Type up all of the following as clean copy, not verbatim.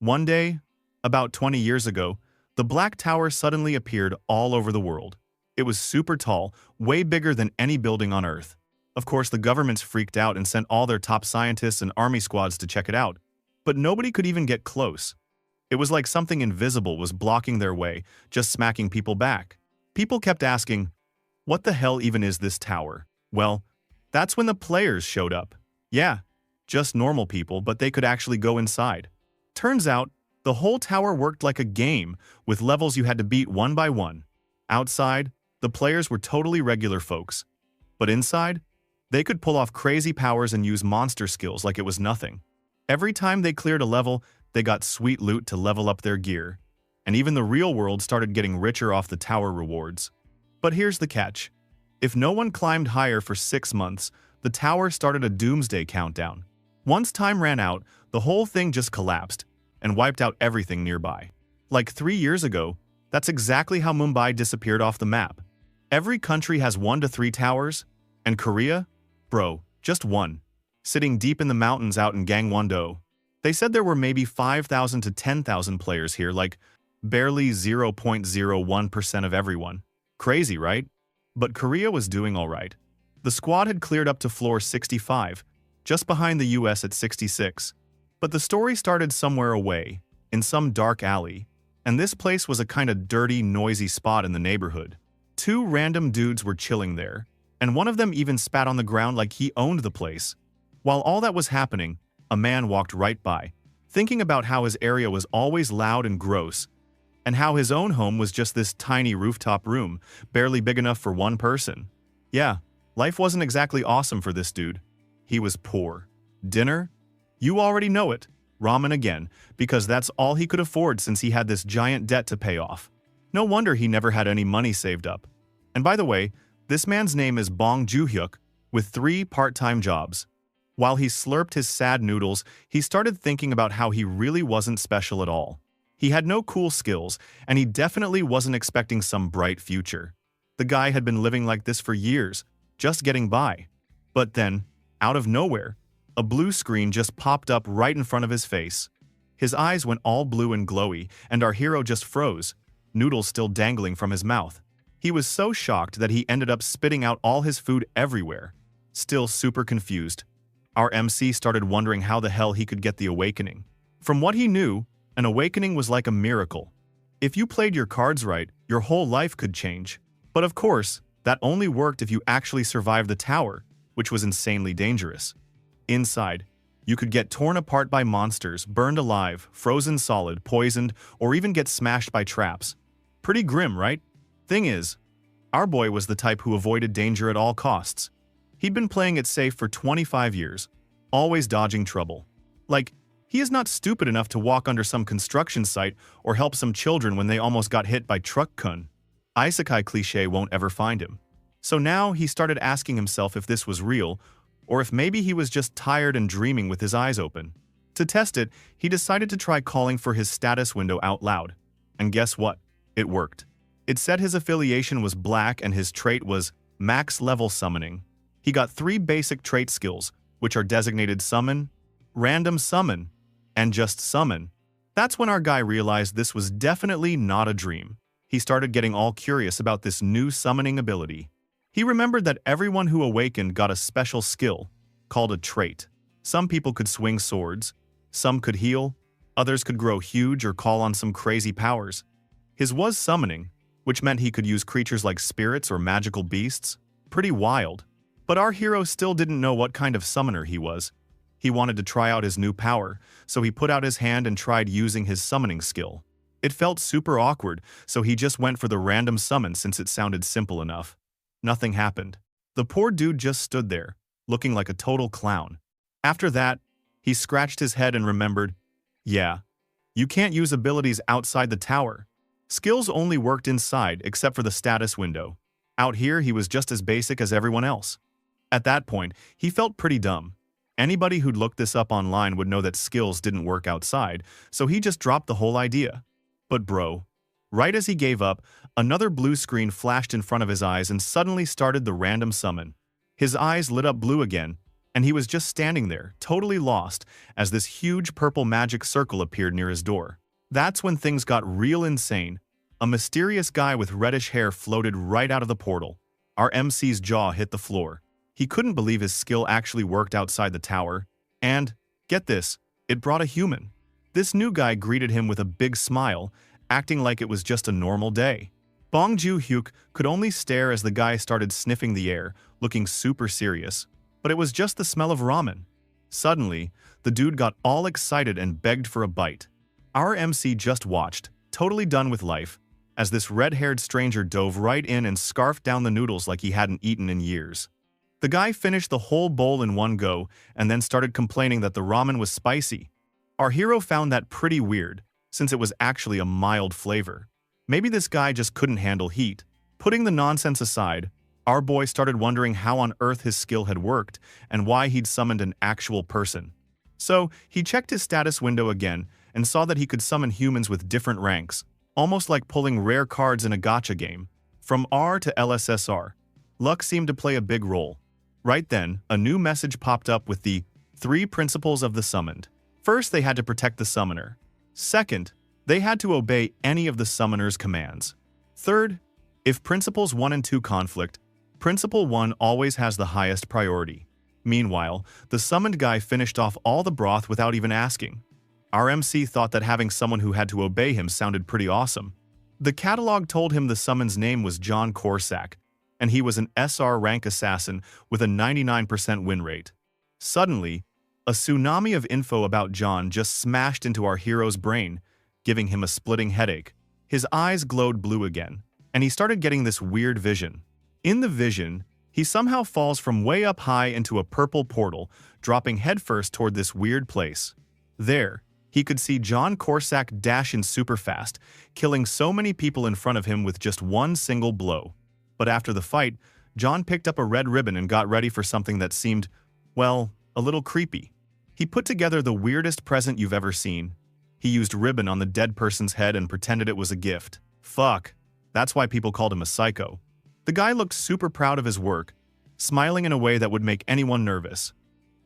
One day, about 20 years ago, the Black Tower suddenly appeared all over the world. It was super tall, way bigger than any building on Earth. Of course, the governments freaked out and sent all their top scientists and army squads to check it out. But nobody could even get close. It was like something invisible was blocking their way, just smacking people back. People kept asking, what the hell even is this tower? Well, that's when the players showed up. Yeah, just normal people, but they could actually go inside. Turns out, the whole tower worked like a game, with levels you had to beat one by one. Outside, the players were totally regular folks. But inside, they could pull off crazy powers and use monster skills like it was nothing. Every time they cleared a level, they got sweet loot to level up their gear. And even the real world started getting richer off the tower rewards. But here's the catch. If no one climbed higher for 6 months, the tower started a doomsday countdown. Once time ran out, the whole thing just collapsed and wiped out everything nearby. Like 3 years ago, that's exactly how Mumbai disappeared off the map. Every country has 1 to 3 towers, and Korea? Bro, just one. Sitting deep in the mountains out in Gangwon-do. They said there were maybe 5,000 to 10,000 players here, like barely 0.01% of everyone. Crazy, right? But Korea was doing alright. The squad had cleared up to floor 65, just behind the US at 66. But the story started somewhere away, in some dark alley, and this place was a kinda dirty, noisy spot in the neighborhood. 2 random dudes were chilling there, and one of them even spat on the ground like he owned the place. While all that was happening, a man walked right by, thinking about how his area was always loud and gross, and how his own home was just this tiny rooftop room, barely big enough for one person. Yeah, life wasn't exactly awesome for this dude. He was poor. Dinner? You already know it. Ramen again, because that's all he could afford since he had this giant debt to pay off. No wonder he never had any money saved up. And by the way, this man's name is Bong Joo-hyuk, with 3 part-time jobs. While he slurped his sad noodles, he started thinking about how he really wasn't special at all. He had no cool skills, and he definitely wasn't expecting some bright future. The guy had been living like this for years, just getting by. But then, out of nowhere, a blue screen just popped up right in front of his face. His eyes went all blue and glowy, and our hero just froze, noodles still dangling from his mouth. He was so shocked that he ended up spitting out all his food everywhere. Still super confused, our MC started wondering how the hell he could get the awakening. From what he knew, an awakening was like a miracle. If you played your cards right, your whole life could change. But of course, that only worked if you actually survived the tower, which was insanely dangerous. Inside, you could get torn apart by monsters, burned alive, frozen solid, poisoned, or even get smashed by traps. Pretty grim, right? Thing is, our boy was the type who avoided danger at all costs. He'd been playing it safe for 25 years, always dodging trouble. Like, he is not stupid enough to walk under some construction site or help some children when they almost got hit by truck-kun. Isekai cliché won't ever find him. So now he started asking himself if this was real, or if maybe he was just tired and dreaming with his eyes open. To test it, he decided to try calling for his status window out loud. And guess what? It worked. It said his affiliation was black and his trait was max level summoning. He got 3 basic trait skills, which are designated summon, random summon, and just summon. That's when our guy realized this was definitely not a dream. He started getting all curious about this new summoning ability. He remembered that everyone who awakened got a special skill, called a trait. Some people could swing swords, some could heal, others could grow huge or call on some crazy powers. His was summoning, which meant he could use creatures like spirits or magical beasts. Pretty wild. But our hero still didn't know what kind of summoner he was. He wanted to try out his new power, so he put out his hand and tried using his summoning skill. It felt super awkward, so he just went for the random summon since it sounded simple enough. Nothing happened. The poor dude just stood there, looking like a total clown. After that, he scratched his head and remembered, yeah, you can't use abilities outside the tower. Skills only worked inside except for the status window. Out here, he was just as basic as everyone else. At that point, he felt pretty dumb. Anybody who'd looked this up online would know that skills didn't work outside, so he just dropped the whole idea. But bro, right as he gave up, another blue screen flashed in front of his eyes and suddenly started the random summon. His eyes lit up blue again, and he was just standing there, totally lost, as this huge purple magic circle appeared near his door. That's when things got real insane. A mysterious guy with reddish hair floated right out of the portal. Our MC's jaw hit the floor. He couldn't believe his skill actually worked outside the tower. And, get this, it brought a human. This new guy greeted him with a big smile, acting like it was just a normal day. Bong Joo-hyuk could only stare as the guy started sniffing the air, looking super serious. But it was just the smell of ramen. Suddenly, the dude got all excited and begged for a bite. Our MC just watched, totally done with life, as this red-haired stranger dove right in and scarfed down the noodles like he hadn't eaten in years. The guy finished the whole bowl in one go and then started complaining that the ramen was spicy. Our hero found that pretty weird, since it was actually a mild flavor. Maybe this guy just couldn't handle heat. Putting the nonsense aside, our boy started wondering how on earth his skill had worked and why he'd summoned an actual person. So, he checked his status window again and saw that he could summon humans with different ranks, almost like pulling rare cards in a gacha game. From R to LSSR, luck seemed to play a big role. Right then, a new message popped up with the 3 principles of the summoned. First, they had to protect the summoner. Second, they had to obey any of the summoner's commands. Third, if principles 1 and 2 conflict, principle 1 always has the highest priority. Meanwhile, the summoned guy finished off all the broth without even asking. Our MC thought that having someone who had to obey him sounded pretty awesome. The catalog told him the summon's name was John Corsack, and he was an SR rank assassin with a 99% win rate. Suddenly, a tsunami of info about John just smashed into our hero's brain, giving him a splitting headache. His eyes glowed blue again, and he started getting this weird vision. In the vision, he somehow falls from way up high into a purple portal, dropping headfirst toward this weird place. There, he could see John Corsack dash in super fast, killing so many people in front of him with just one single blow. But after the fight, John picked up a red ribbon and got ready for something that seemed, well, a little creepy. He put together the weirdest present you've ever seen. He used ribbon on the dead person's head and pretended it was a gift. Fuck. That's why people called him a psycho. The guy looked super proud of his work, smiling in a way that would make anyone nervous.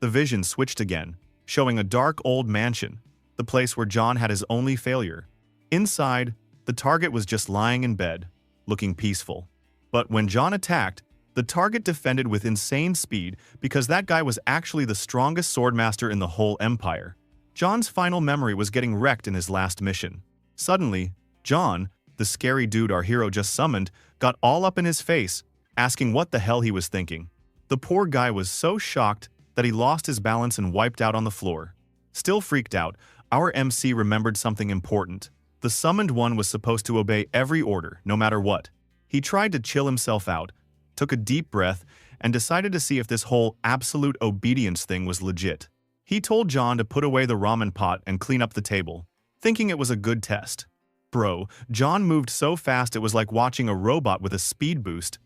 The vision switched again, showing a dark old mansion, the place where John had his only failure. Inside, the target was just lying in bed, looking peaceful. But when John attacked, the target defended with insane speed because that guy was actually the strongest swordmaster in the whole empire. John's final memory was getting wrecked in his last mission. Suddenly, John, the scary dude our hero just summoned, got all up in his face, asking what the hell he was thinking. The poor guy was so shocked that he lost his balance and wiped out on the floor. Still freaked out, our MC remembered something important. The summoned one was supposed to obey every order, no matter what. He tried to chill himself out, took a deep breath, and decided to see if this whole absolute obedience thing was legit. He told John to put away the ramen pot and clean up the table, thinking it was a good test. Bro, John moved so fast it was like watching a robot with a speed boost.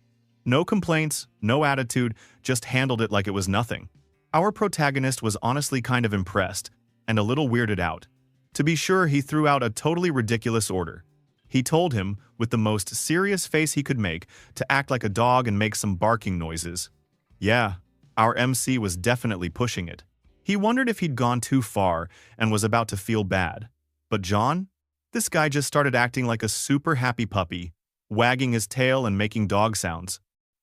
No complaints, no attitude, just handled it like it was nothing. Our protagonist was honestly kind of impressed, and a little weirded out. To be sure, he threw out a totally ridiculous order. He told him, with the most serious face he could make, to act like a dog and make some barking noises. Yeah, our MC was definitely pushing it. He wondered if he'd gone too far and was about to feel bad. But John? This guy just started acting like a super happy puppy, wagging his tail and making dog sounds.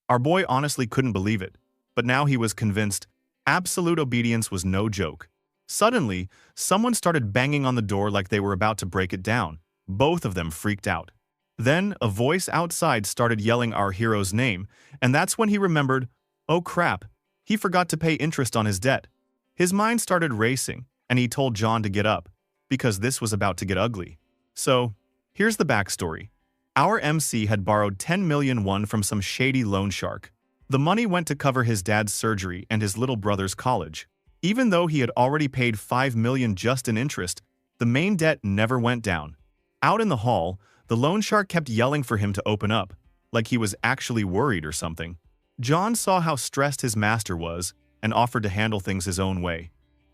Our boy honestly couldn't believe it, but now he was convinced absolute obedience was no joke. Suddenly, someone started banging on the door like they were about to break it down. Both of them freaked out. Then, a voice outside started yelling our hero's name, and that's when he remembered, oh crap, he forgot to pay interest on his debt. His mind started racing, and he told John to get up, because this was about to get ugly. So, here's the backstory. Our MC had borrowed 10 million won from some shady loan shark. The money went to cover his dad's surgery and his little brother's college. Even though he had already paid 5 million just in interest, the main debt never went down. Out in the hall, the loan shark kept yelling for him to open up, like he was actually worried or something. John saw how stressed his master was and offered to handle things his own way.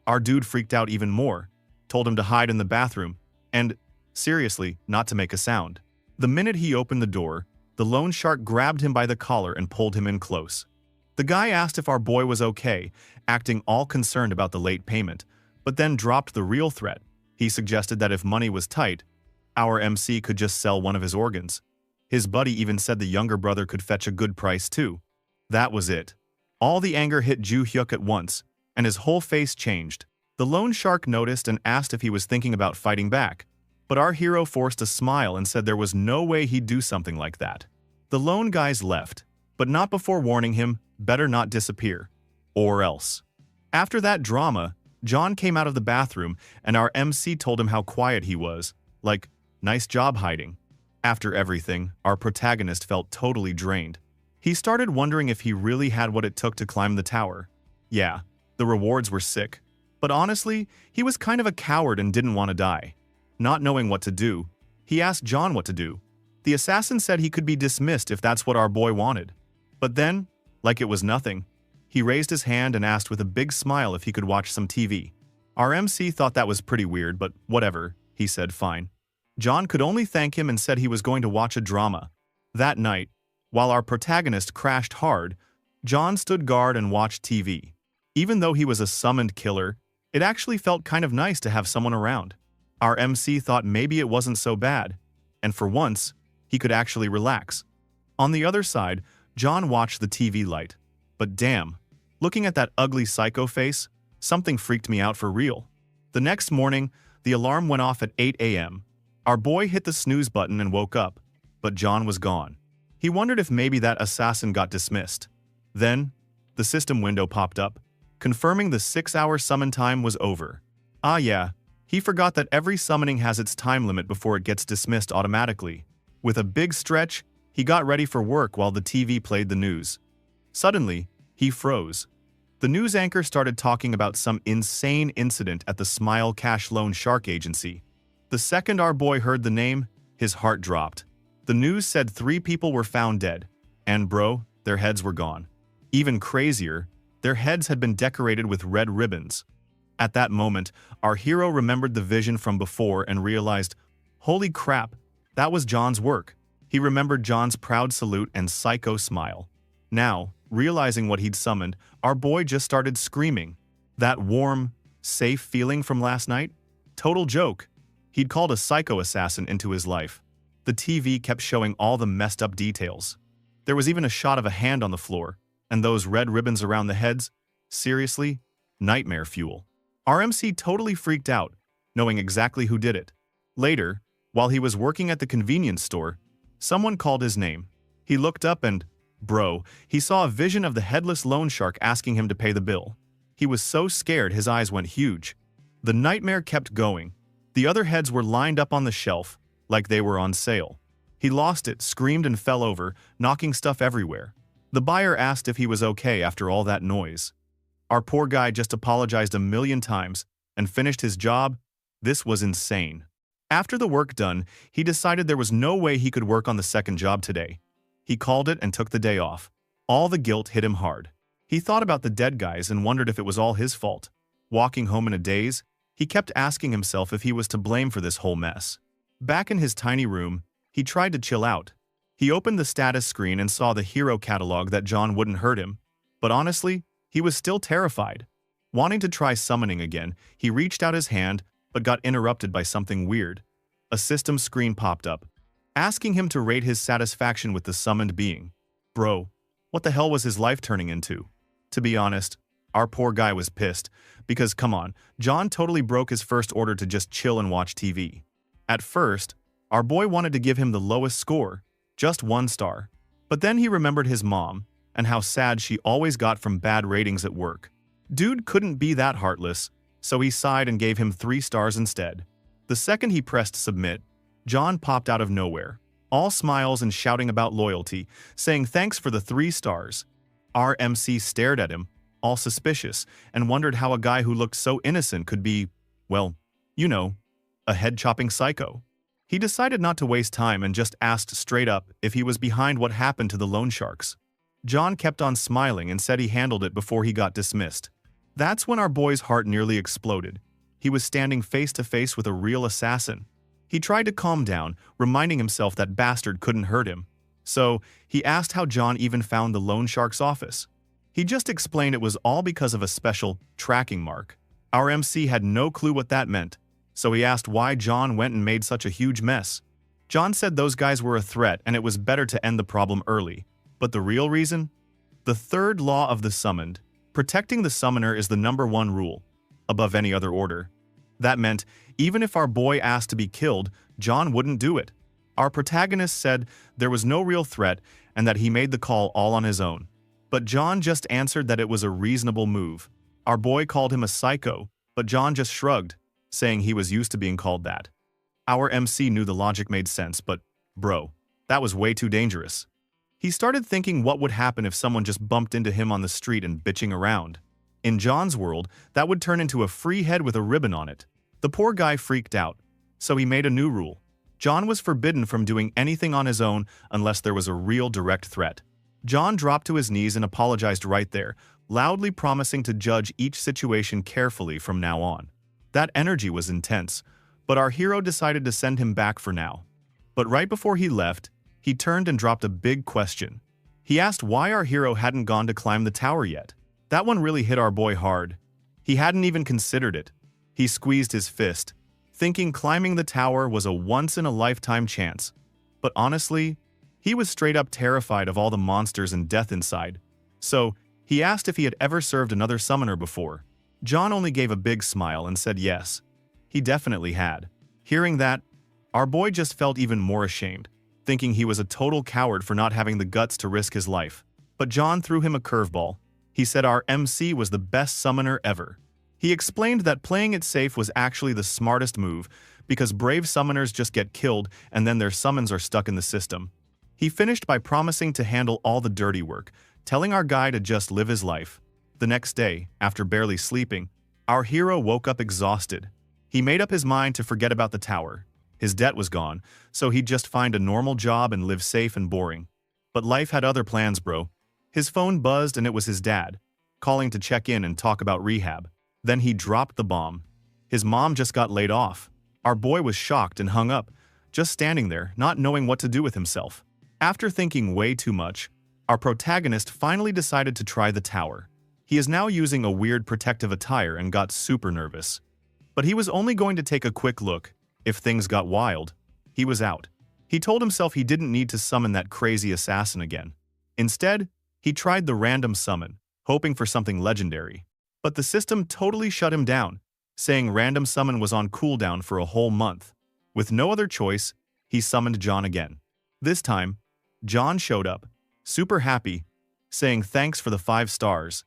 Our dude freaked out even more, told him to hide in the bathroom, and, seriously, not to make a sound. The minute he opened the door, the loan shark grabbed him by the collar and pulled him in close. The guy asked if our boy was okay, acting all concerned about the late payment, but then dropped the real threat. He suggested that if money was tight, our MC could just sell one of his organs. His buddy even said the younger brother could fetch a good price too. That was it. All the anger hit Ju Hyuk at once, and his whole face changed. The loan shark noticed and asked if he was thinking about fighting back, but our hero forced a smile and said there was no way he'd do something like that. The loan guys left, but not before warning him, better not disappear, or else. After that drama, John came out of the bathroom and our MC told him how quiet he was, like, nice job hiding. After everything, our protagonist felt totally drained. He started wondering if he really had what it took to climb the tower. Yeah, the rewards were sick, but honestly, he was kind of a coward and didn't want to die. Not knowing what to do, he asked John what to do. The assassin said he could be dismissed if that's what our boy wanted. But then, like it was nothing, he raised his hand and asked with a big smile if he could watch some TV. Our MC thought that was pretty weird, but whatever, he said fine. John could only thank him and said he was going to watch a drama. That night, while our protagonist crashed hard, John stood guard and watched TV. Even though he was a summoned killer, it actually felt kind of nice to have someone around. Our MC thought maybe it wasn't so bad, and for once, he could actually relax. On the other side, John watched the TV light. But damn, looking at that ugly psycho face, something freaked me out for real. The next morning, the alarm went off at 8 a.m. Our boy hit the snooze button and woke up, but John was gone. He wondered if maybe that assassin got dismissed. Then, the system window popped up, confirming the 6-hour summon time was over. Ah yeah, he forgot that every summoning has its time limit before it gets dismissed automatically. With a big stretch, he got ready for work while the TV played the news. Suddenly, he froze. The news anchor started talking about some insane incident at the Smile Cash Loan Shark Agency. The second our boy heard the name, his heart dropped. The news said 3 people were found dead, and bro, their heads were gone. Even crazier, their heads had been decorated with red ribbons. At that moment, our hero remembered the vision from before and realized, holy crap, that was John's work. He remembered John's proud salute and psycho smile. Now, realizing what he'd summoned, our boy just started screaming. That warm, safe feeling from last night? Total joke. He'd called a psycho assassin into his life. The TV kept showing all the messed up details. There was even a shot of a hand on the floor, and those red ribbons around the heads? Seriously? Nightmare fuel. Our MC totally freaked out, knowing exactly who did it. Later, while he was working at the convenience store, someone called his name. He looked up and, bro, he saw a vision of the headless loan shark asking him to pay the bill. He was so scared his eyes went huge. The nightmare kept going. The other heads were lined up on the shelf, like they were on sale. He lost it, screamed and fell over, knocking stuff everywhere. The buyer asked if he was okay after all that noise. Our poor guy just apologized a million times and finished his job. This was insane. After the work done, he decided there was no way he could work on the second job today. He called it and took the day off. All the guilt hit him hard. He thought about the dead guys and wondered if it was all his fault. Walking home in a daze, he kept asking himself if he was to blame for this whole mess. Back in his tiny room, he tried to chill out. He opened the status screen and saw the hero catalog that John wouldn't hurt him. But honestly, he was still terrified. Wanting to try summoning again, he reached out his hand, but got interrupted by something weird. A system screen popped up, asking him to rate his satisfaction with the summoned being. Bro, what the hell was his life turning into? To be honest, our poor guy was pissed, because come on, John totally broke his first order to just chill and watch TV. At first, our boy wanted to give him the lowest score, just 1 star. But then he remembered his mom, and how sad she always got from bad ratings at work. Dude couldn't be that heartless, so he sighed and gave him 3 stars instead. The second he pressed submit, John popped out of nowhere, all smiles and shouting about loyalty, saying thanks for the 3 stars. Our MC stared at him, all suspicious, and wondered how a guy who looked so innocent could be, well, you know, a head-chopping psycho. He decided not to waste time and just asked straight up if he was behind what happened to the loan sharks. John kept on smiling and said he handled it before he got dismissed. That's when our boy's heart nearly exploded. He was standing face to face with a real assassin. He tried to calm down, reminding himself that bastard couldn't hurt him. So, he asked how John even found the loan shark's office. He just explained it was all because of a special tracking mark. Our MC had no clue what that meant, so he asked why John went and made such a huge mess. John said those guys were a threat and it was better to end the problem early. But the real reason? The third law of the summoned. Protecting the summoner is the #1 rule, above any other order. That meant, even if our boy asked to be killed, John wouldn't do it. Our protagonist said there was no real threat and that he made the call all on his own. But John just answered that it was a reasonable move. Our boy called him a psycho, but John just shrugged, saying he was used to being called that. Our MC knew the logic made sense, but, bro, that was way too dangerous. He started thinking what would happen if someone just bumped into him on the street and bitching around. In John's world, that would turn into a free head with a ribbon on it. The poor guy freaked out, so he made a new rule. John was forbidden from doing anything on his own unless there was a real direct threat. John dropped to his knees and apologized right there, loudly promising to judge each situation carefully from now on. That energy was intense, but our hero decided to send him back for now. But right before he left, he turned and dropped a big question. He asked why our hero hadn't gone to climb the tower yet. That one really hit our boy hard. He hadn't even considered it. He squeezed his fist, thinking climbing the tower was a once-in-a-lifetime chance. But honestly, he was straight up terrified of all the monsters and death inside. So, he asked if he had ever served another summoner before. John only gave a big smile and said yes. He definitely had. Hearing that, our boy just felt even more ashamed, thinking he was a total coward for not having the guts to risk his life. But John threw him a curveball. He said our MC was the best summoner ever. He explained that playing it safe was actually the smartest move because brave summoners just get killed and then their summons are stuck in the system. He finished by promising to handle all the dirty work, telling our guy to just live his life. The next day, after barely sleeping, our hero woke up exhausted. He made up his mind to forget about the tower. His debt was gone, so he'd just find a normal job and live safe and boring. But life had other plans, bro. His phone buzzed and it was his dad, calling to check in and talk about rehab. Then he dropped the bomb. His mom just got laid off. Our boy was shocked and hung up, just standing there, not knowing what to do with himself. After thinking way too much, our protagonist finally decided to try the tower. He is now using a weird protective attire and got super nervous. But he was only going to take a quick look. If things got wild, he was out. He told himself he didn't need to summon that crazy assassin again. Instead, he tried the random summon, hoping for something legendary. But the system totally shut him down, saying random summon was on cooldown for a whole month. With no other choice, he summoned John again. This time, John showed up, super happy, saying thanks for the 5 stars.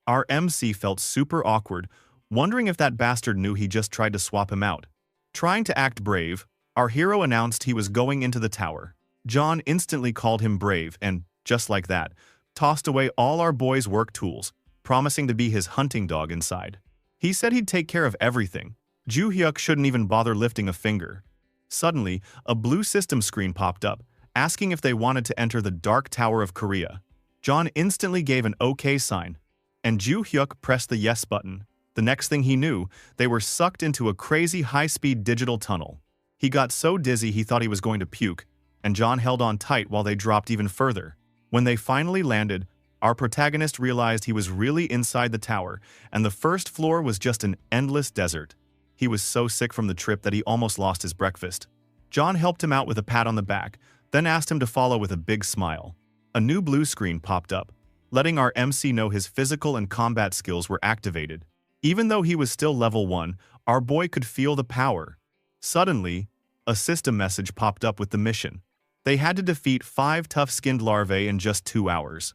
Our MC felt super awkward, wondering if that bastard knew he just tried to swap him out. Trying to act brave, our hero announced he was going into the tower. John instantly called him brave and, just like that, tossed away all our boy's work tools, promising to be his hunting dog inside. He said he'd take care of everything. Joo-hyuk shouldn't even bother lifting a finger. Suddenly, a blue system screen popped up, asking if they wanted to enter the Dark Tower of Korea. John instantly gave an OK sign, and Joo-hyuk pressed the yes button. The next thing he knew, they were sucked into a crazy high-speed digital tunnel. He got so dizzy he thought he was going to puke, and John held on tight while they dropped even further. When they finally landed, our protagonist realized he was really inside the tower, and the first floor was just an endless desert. He was so sick from the trip that he almost lost his breakfast. John helped him out with a pat on the back, then asked him to follow with a big smile. A new blue screen popped up, letting our MC know his physical and combat skills were activated. Even though he was still level 1, our boy could feel the power. Suddenly, a system message popped up with the mission. They had to defeat 5 tough-skinned larvae in just 2 hours.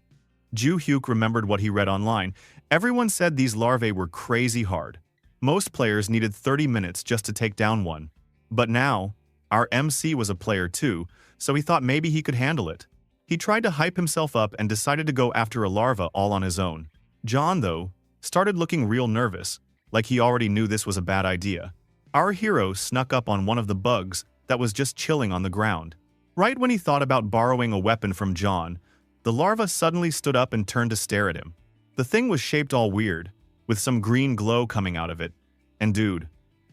Joo-hyuk remembered what he read online. Everyone said these larvae were crazy hard. Most players needed 30 minutes just to take down one. But now, our MC was a player too, so he thought maybe he could handle it. He tried to hype himself up and decided to go after a larva all on his own. John, though, started looking real nervous, like he already knew this was a bad idea. Our hero snuck up on one of the bugs that was just chilling on the ground. Right when he thought about borrowing a weapon from John, the larva suddenly stood up and turned to stare at him. The thing was shaped all weird, with some green glow coming out of it. And dude,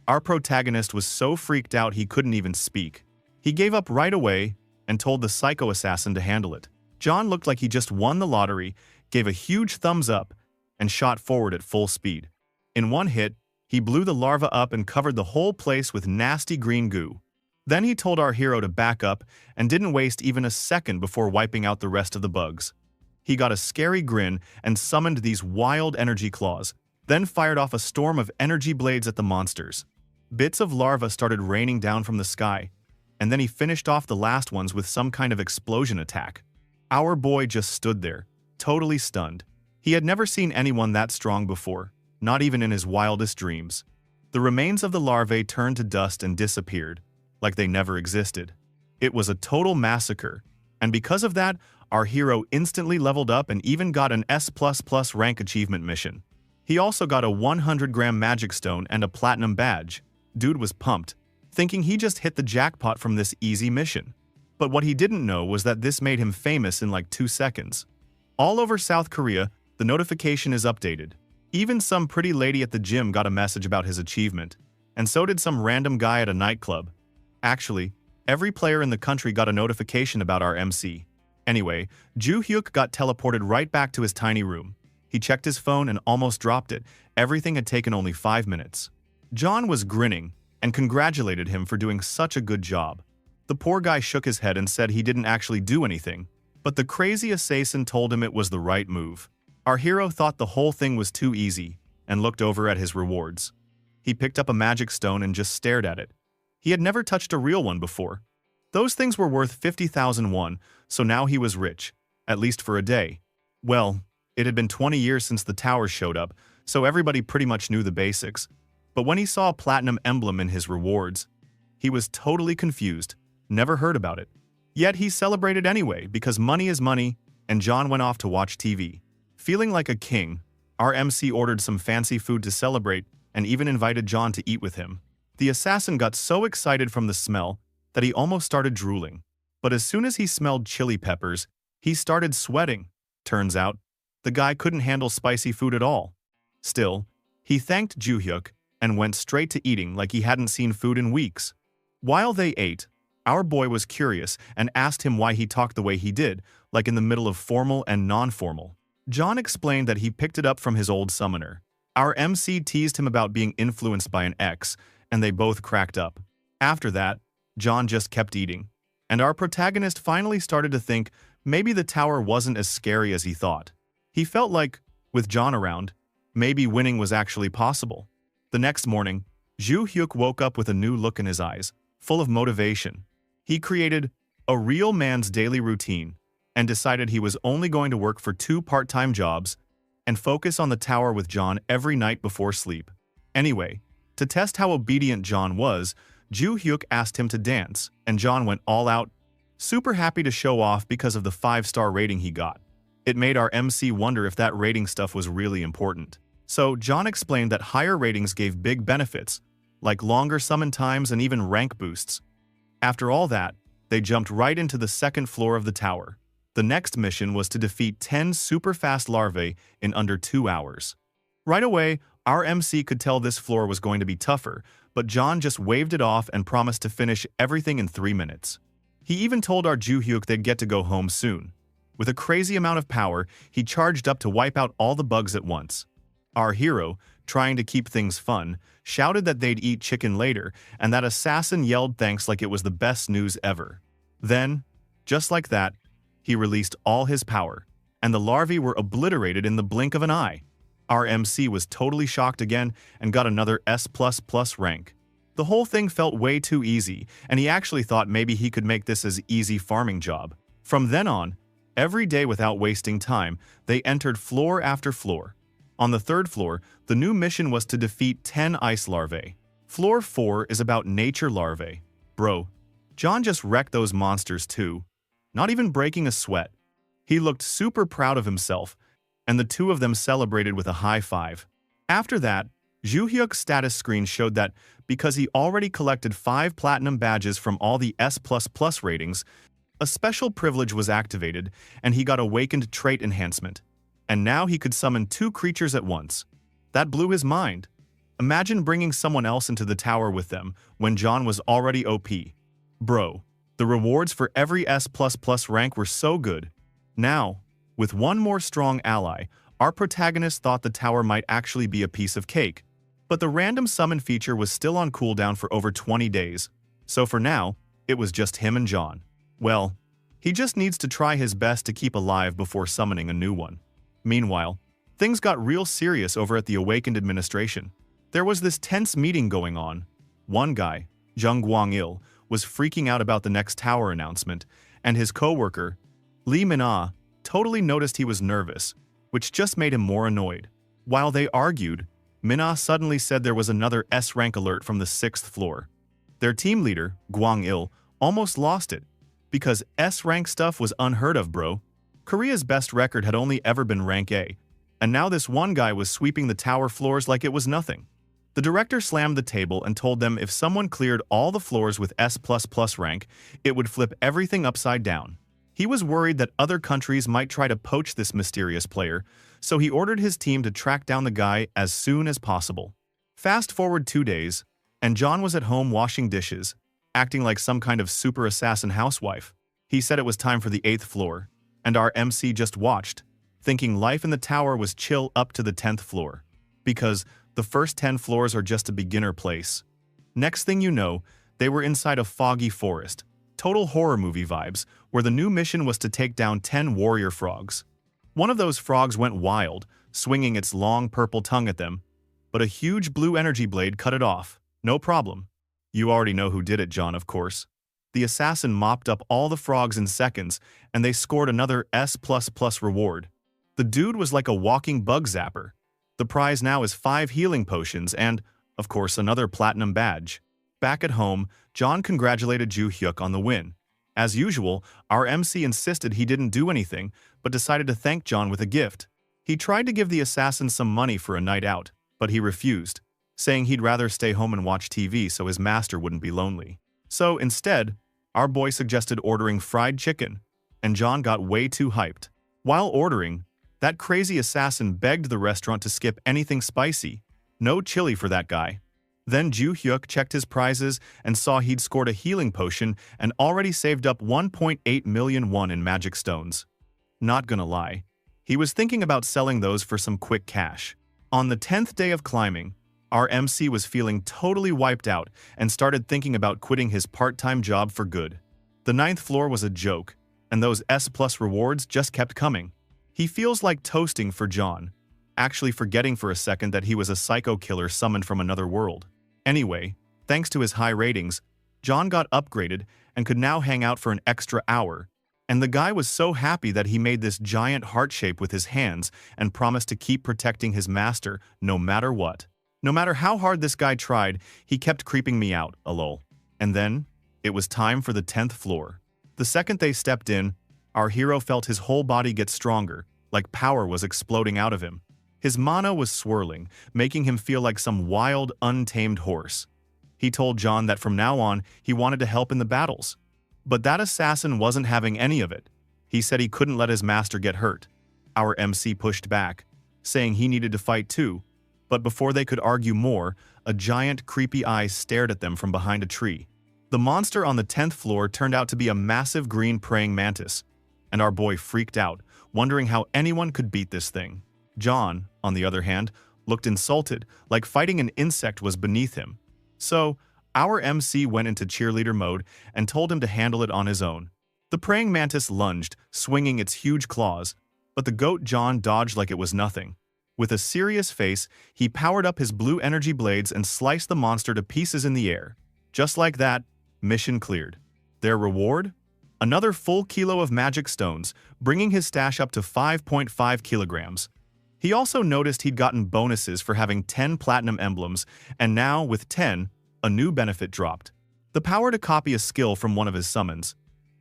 our protagonist was so freaked out he couldn't even speak. He gave up right away and told the psycho assassin to handle it. John looked like he just won the lottery. gave a huge thumbs up, and shot forward at full speed. In one hit, he blew the larva up and covered the whole place with nasty green goo. Then he told our hero to back up and didn't waste even a second before wiping out the rest of the bugs. He got a scary grin and summoned these wild energy claws, then fired off a storm of energy blades at the monsters. Bits of larva started raining down from the sky, and then he finished off the last ones with some kind of explosion attack. Our boy just stood there, totally stunned. He had never seen anyone that strong before, not even in his wildest dreams. The remains of the larvae turned to dust and disappeared, like they never existed. It was a total massacre, and because of that, our hero instantly leveled up and even got an S++ rank achievement mission. He also got a 100-gram magic stone and a platinum badge. Dude was pumped, thinking he just hit the jackpot from this easy mission. But what he didn't know was that this made him famous in like 2 seconds. All over South Korea, the notification is updated. Even some pretty lady at the gym got a message about his achievement, and so did some random guy at a nightclub. Actually, every player in the country got a notification about our MC. Anyway, Joo-hyuk got teleported right back to his tiny room. He checked his phone and almost dropped it. Everything had taken only 5 minutes. John was grinning and congratulated him for doing such a good job. The poor guy shook his head and said he didn't actually do anything, but the crazy assassin told him it was the right move. Our hero thought the whole thing was too easy and looked over at his rewards. He picked up a magic stone and just stared at it. He had never touched a real one before. Those things were worth 50,000 won, so now he was rich, at least for a day. Well, it had been 20 years since the towers showed up, so everybody pretty much knew the basics. But when he saw a platinum emblem in his rewards, he was totally confused, never heard about it. Yet he celebrated anyway because money is money, and John went off to watch TV. Feeling like a king, our MC ordered some fancy food to celebrate and even invited John to eat with him. The assassin got so excited from the smell that he almost started drooling. But as soon as he smelled chili peppers, he started sweating. Turns out, the guy couldn't handle spicy food at all. Still, he thanked Joo-hyuk and went straight to eating like he hadn't seen food in weeks. While they ate, our boy was curious and asked him why he talked the way he did, like in the middle of formal and non-formal. John explained that he picked it up from his old summoner. Our MC teased him about being influenced by an ex, and they both cracked up. After that, John just kept eating, and our protagonist finally started to think maybe the tower wasn't as scary as he thought. He felt like, with John around, maybe winning was actually possible. The next morning, Joo-hyuk woke up with a new look in his eyes, full of motivation. He created a real man's daily routine and decided he was only going to work for 2 part-time jobs and focus on the tower with John every night before sleep. Anyway, to test how obedient John was, Joo-hyuk asked him to dance, and John went all out, super happy to show off because of the 5-star rating he got. It made our MC wonder if that rating stuff was really important. So John explained that higher ratings gave big benefits, like longer summon times and even rank boosts. After all that, they jumped right into the 2nd floor of the tower. The next mission was to defeat 10 super-fast larvae in under 2 hours. Right away, our MC could tell this floor was going to be tougher, but John just waved it off and promised to finish everything in 3 minutes. He even told our Joo-hyuk they'd get to go home soon. With a crazy amount of power, he charged up to wipe out all the bugs at once. Our hero, trying to keep things fun, shouted that they'd eat chicken later, and that assassin yelled thanks like it was the best news ever. Then, just like that, he released all his power, and the larvae were obliterated in the blink of an eye. Our MC was totally shocked again and got another S++ rank. The whole thing felt way too easy, and he actually thought maybe he could make this as easy farming job. From then on, every day without wasting time, they entered floor after floor. On the 3rd floor, the new mission was to defeat 10 ice larvae. Floor 4 is about nature larvae. Bro, John just wrecked those monsters too, not even breaking a sweat. He looked super proud of himself, and the 2 of them celebrated with a high five. After that, Joo-hyuk's status screen showed that because he already collected 5 platinum badges from all the S++ ratings, a special privilege was activated and he got awakened trait enhancement. And now he could summon 2 creatures at once. That blew his mind. Imagine bringing someone else into the tower with them when John was already OP. Bro, the rewards for every S++ rank were so good. Now, With one more strong ally, our protagonist thought the tower might actually be a piece of cake. But the random summon feature was still on cooldown for over 20 days, so for now, it was just him and John. Well, he just needs to try his best to keep alive before summoning a new one. Meanwhile, things got real serious over at the Awakened administration. There was this tense meeting going on. One guy, Jung Gwang-il, was freaking out about the next tower announcement, and his co-worker, Lee Min-ah, totally noticed he was nervous, which just made him more annoyed. While they argued, Min-ah suddenly said there was another S-rank alert from the 6th floor. Their team leader, Gwang-il, almost lost it, because S-rank stuff was unheard of, bro. Korea's best record had only ever been rank A, and now this one guy was sweeping the tower floors like it was nothing. The director slammed the table and told them if someone cleared all the floors with S++ rank, it would flip everything upside down. He was worried that other countries might try to poach this mysterious player, so he ordered his team to track down the guy as soon as possible. Fast forward 2 days, and John was at home washing dishes, acting like some kind of super assassin housewife. He said it was time for the 8th floor, and our MC just watched, thinking life in the tower was chill up to the 10th floor, because the first 10 floors are just a beginner place. Next thing you know, they were inside a foggy forest, total horror movie vibes, where the new mission was to take down 10 warrior frogs. One of those frogs went wild, swinging its long purple tongue at them, but a huge blue energy blade cut it off. No problem. You already know who did it, John, of course. The assassin mopped up all the frogs in seconds, and they scored another S++ reward. The dude was like a walking bug zapper. The prize now is 5 healing potions and, of course, another platinum badge. Back at home, John congratulated Ju Hyuk on the win. As usual, our MC insisted he didn't do anything, but decided to thank John with a gift. He tried to give the assassin some money for a night out, but he refused, saying he'd rather stay home and watch TV so his master wouldn't be lonely. So instead, our boy suggested ordering fried chicken, and John got way too hyped. While ordering, that crazy assassin begged the restaurant to skip anything spicy. No chili for that guy. Then Ju Hyuk checked his prizes and saw he'd scored a healing potion and already saved up 1.8 million won in magic stones. Not gonna lie, he was thinking about selling those for some quick cash. On the 10th day of climbing, our MC was feeling totally wiped out and started thinking about quitting his part-time job for good. The 9th floor was a joke, and those S+ rewards just kept coming. He feels like toasting for John, actually forgetting for a second that he was a psycho killer summoned from another world. Anyway, thanks to his high ratings, John got upgraded and could now hang out for an extra hour, and the guy was so happy that he made this giant heart shape with his hands and promised to keep protecting his master no matter what. No matter how hard this guy tried, he kept creeping me out, lol. And then, it was time for the 10th floor. The second they stepped in, our hero felt his whole body get stronger, like power was exploding out of him. His mana was swirling, making him feel like some wild, untamed horse. He told John that from now on, he wanted to help in the battles. But that assassin wasn't having any of it. He said he couldn't let his master get hurt. Our MC pushed back, saying he needed to fight too. But before they could argue more, a giant, creepy eye stared at them from behind a tree. The monster on the 10th floor turned out to be a massive green praying mantis, and our boy freaked out, wondering how anyone could beat this thing. John, on the other hand, looked insulted, like fighting an insect was beneath him. So, our MC went into cheerleader mode and told him to handle it on his own. The praying mantis lunged, swinging its huge claws, but the goat John dodged like it was nothing. With a serious face, he powered up his blue energy blades and sliced the monster to pieces in the air. Just like that, mission cleared. Their reward? Another full kilo of magic stones, bringing his stash up to 5.5 kilograms. He also noticed he'd gotten bonuses for having 10 platinum emblems, and now, with 10, a new benefit dropped. The power to copy a skill from one of his summons.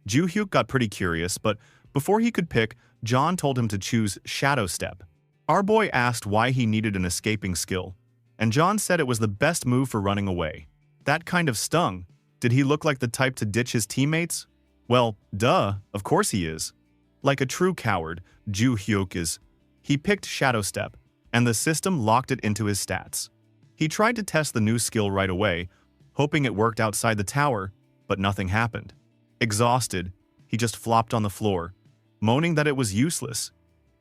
Ju Hyuk got pretty curious, but before he could pick, John told him to choose Shadow Step. Our boy asked why he needed an escaping skill, and John said it was the best move for running away. That kind of stung. Did he look like the type to ditch his teammates? Well, duh, of course he is. Like a true coward, Ju Hyuk is. He picked Shadow Step, and the system locked it into his stats. He tried to test the new skill right away, hoping it worked outside the tower, but nothing happened. Exhausted, he just flopped on the floor, moaning that it was useless.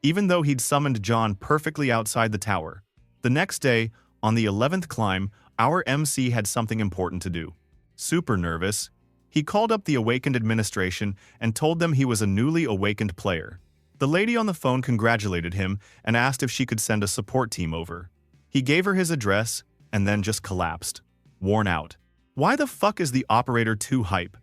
even though he'd summoned John perfectly outside the tower. The next day, on the 11th climb, our MC had something important to do. Super nervous, he called up the Awakened administration and told them he was a newly awakened player. The lady on the phone congratulated him and asked if she could send a support team over. He gave her his address and then just collapsed, worn out. Why the fuck is the operator too hype?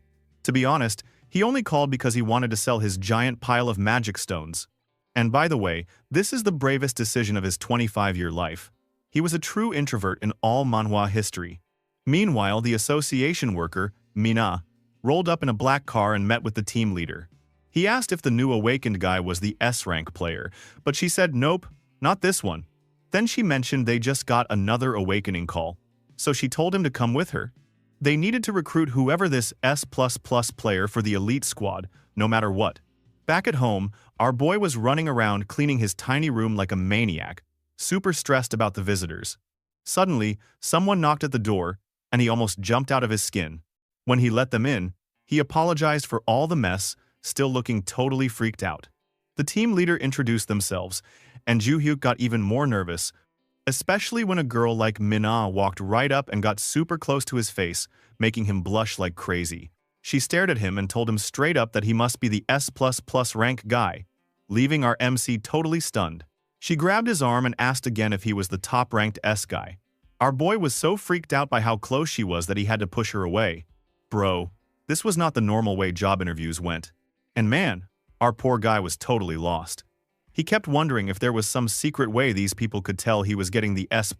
To be honest, he only called because he wanted to sell his giant pile of magic stones. And by the way, this is the bravest decision of his 25-year life. He was a true introvert in all manhwa history. Meanwhile, the association worker, Mina, rolled up in a black car and met with the team leader. He asked if the new awakened guy was the S-rank player, but she said nope, not this one. Then she mentioned they just got another awakening call, so she told him to come with her. They needed to recruit whoever this S++ player for the elite squad, no matter what. Back at home, our boy was running around cleaning his tiny room like a maniac, super stressed about the visitors. Suddenly, someone knocked at the door, and he almost jumped out of his skin. When he let them in, he apologized for all the mess, still looking totally freaked out. The team leader introduced themselves, and Joo-hyuk got even more nervous, especially when a girl like Mina walked right up and got super close to his face, making him blush like crazy. She stared at him and told him straight up that he must be the S++ rank guy, leaving our MC totally stunned. She grabbed his arm and asked again if he was the top-ranked S guy. Our boy was so freaked out by how close she was that he had to push her away. Bro, this was not the normal way job interviews went. And man, our poor guy was totally lost. He kept wondering if there was some secret way these people could tell he was getting the S++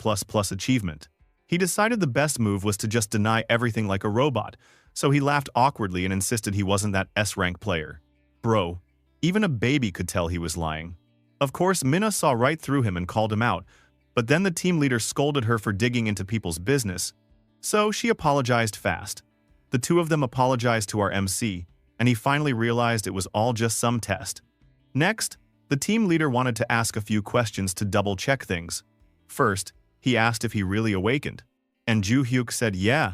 achievement. He decided the best move was to just deny everything like a robot, so he laughed awkwardly and insisted he wasn't that S-rank player. Bro, even a baby could tell he was lying. Of course, Mina saw right through him and called him out, but then the team leader scolded her for digging into people's business, so she apologized fast. The two of them apologized to our MC, and he finally realized it was all just some test. Next, the team leader wanted to ask a few questions to double-check things. First, he asked if he really awakened, and Joo-hyuk said yeah,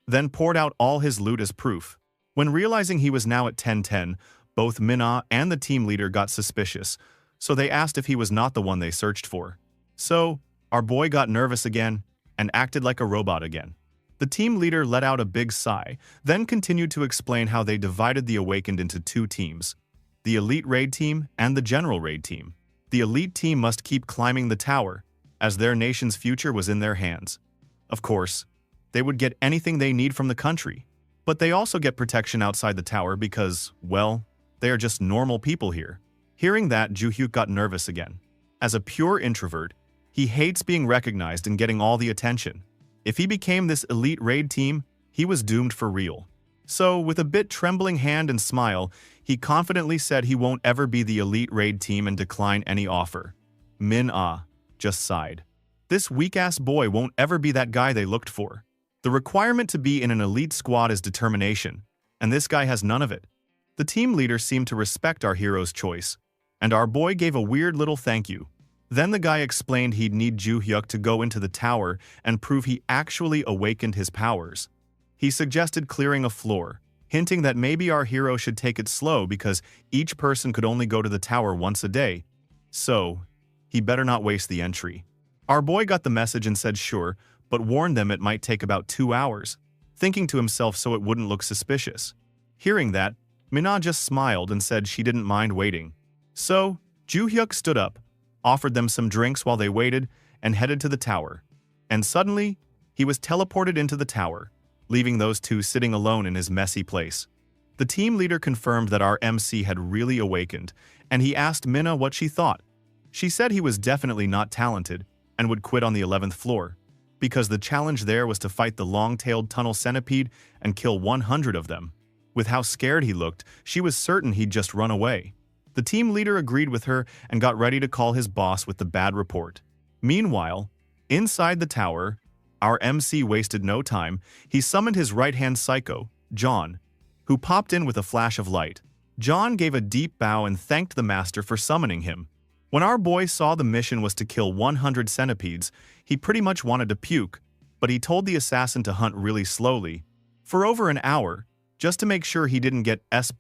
then poured out all his loot as proof. When realizing he was now at 1010, both Mina and the team leader got suspicious, so they asked if he was not the one they searched for. So, our boy got nervous again and acted like a robot again. The team leader let out a big sigh, then continued to explain how they divided the Awakened into two teams, the Elite Raid Team and the General Raid Team. The Elite Team must keep climbing the tower, as their nation's future was in their hands. Of course, they would get anything they need from the country, but they also get protection outside the tower because, well, they are just normal people here. Hearing that, Joo-hyuk got nervous again. As a pure introvert, he hates being recognized and getting all the attention. If he became this elite raid team, he was doomed for real. So, with a bit trembling hand and smile, he confidently said he won't ever be the elite raid team and decline any offer. Min-ah just sighed. This weak-ass boy won't ever be that guy they looked for. The requirement to be in an elite squad is determination, and this guy has none of it. The team leader seemed to respect our hero's choice, and our boy gave a weird little thank you. Then the guy explained he'd need Joo-hyuk to go into the tower and prove he actually awakened his powers. He suggested clearing a floor, hinting that maybe our hero should take it slow because each person could only go to the tower once a day. So, he better not waste the entry. Our boy got the message and said sure, but warned them it might take about 2 hours, thinking to himself so it wouldn't look suspicious. Hearing that, Mina just smiled and said she didn't mind waiting. So, Joo-hyuk stood up, offered them some drinks while they waited, and headed to the tower. And suddenly, he was teleported into the tower, leaving those two sitting alone in his messy place. The team leader confirmed that our MC had really awakened, and he asked Mina what she thought. She said he was definitely not talented and would quit on the 11th floor, because the challenge there was to fight the long-tailed tunnel centipede and kill 100 of them. With how scared he looked, she was certain he'd just run away. The team leader agreed with her and got ready to call his boss with the bad report. Meanwhile, inside the tower, our MC wasted no time. He summoned his right-hand psycho, John, who popped in with a flash of light. John gave a deep bow and thanked the master for summoning him. When our boy saw the mission was to kill 100 centipedes, he pretty much wanted to puke, but he told the assassin to hunt really slowly, for over an hour, just to make sure he didn't get S++